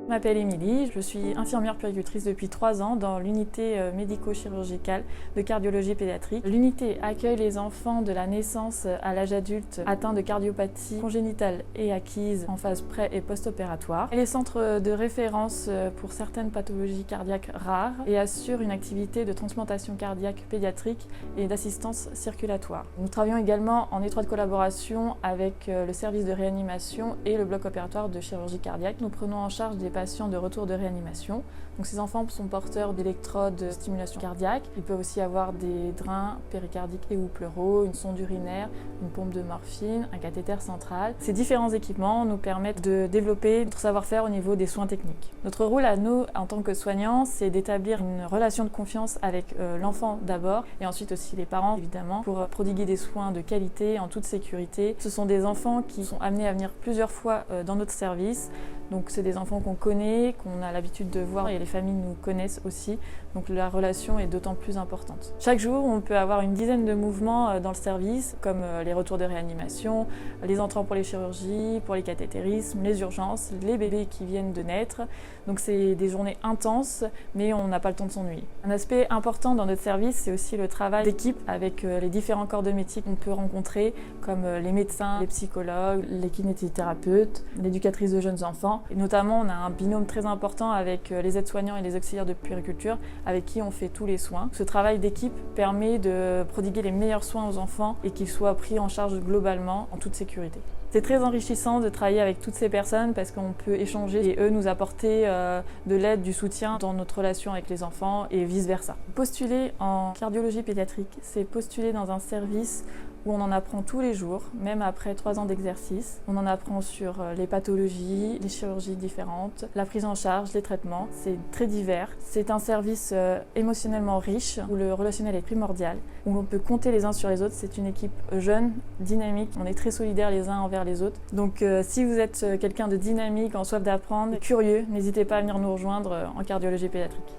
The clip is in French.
Je m'appelle Émilie, je suis infirmière puéricultrice depuis 3 ans dans l'unité médico-chirurgicale de cardiologie pédiatrique. L'unité accueille les enfants de la naissance à l'âge adulte atteints de cardiopathie congénitale et acquise en phase pré- et post-opératoire. Elle est centre de référence pour certaines pathologies cardiaques rares et assure une activité de transplantation cardiaque pédiatrique et d'assistance circulatoire. Nous travaillons également en étroite collaboration avec le service de réanimation et le bloc opératoire de chirurgie cardiaque. Nous prenons en charge des patients de retour de réanimation. Donc ces enfants sont porteurs d'électrodes de stimulation cardiaque. Ils peuvent aussi avoir des drains péricardiques et ou pleuraux, une sonde urinaire, une pompe de morphine, un cathéter central. Ces différents équipements nous permettent de développer notre savoir-faire au niveau des soins techniques. Notre rôle à nous, en tant que soignants, c'est d'établir une relation de confiance avec l'enfant d'abord et ensuite aussi les parents, évidemment, pour prodiguer des soins de qualité en toute sécurité. Ce sont des enfants qui sont amenés à venir plusieurs fois dans notre service. Donc c'est des enfants qu'on connaît, qu'on a l'habitude de voir et les familles nous connaissent aussi. Donc la relation est d'autant plus importante. Chaque jour, on peut avoir une dizaine de mouvements dans le service, comme les retours de réanimation, les entrants pour les chirurgies, pour les cathétérismes, les urgences, les bébés qui viennent de naître. Donc c'est des journées intenses, mais on n'a pas le temps de s'ennuyer. Un aspect important dans notre service, c'est aussi le travail d'équipe avec les différents corps de métier qu'on peut rencontrer, comme les médecins, les psychologues, les kinésithérapeutes, l'éducatrice de jeunes enfants. Et notamment, on a un binôme très important avec les aides-soignants et les auxiliaires de puériculture avec qui on fait tous les soins. Ce travail d'équipe permet de prodiguer les meilleurs soins aux enfants et qu'ils soient pris en charge globalement en toute sécurité. C'est très enrichissant de travailler avec toutes ces personnes parce qu'on peut échanger et eux nous apporter de l'aide, du soutien dans notre relation avec les enfants et vice-versa. Postuler en cardiologie pédiatrique, c'est postuler dans un service où on en apprend tous les jours, même après 3 ans d'exercice. On en apprend sur les pathologies, les chirurgies différentes, la prise en charge, les traitements. C'est très divers. C'est un service émotionnellement riche, où le relationnel est primordial, où l'on peut compter les uns sur les autres. C'est une équipe jeune, dynamique. On est très solidaires les uns envers les autres. Donc si vous êtes quelqu'un de dynamique, en soif d'apprendre, curieux, n'hésitez pas à venir nous rejoindre en cardiologie pédiatrique.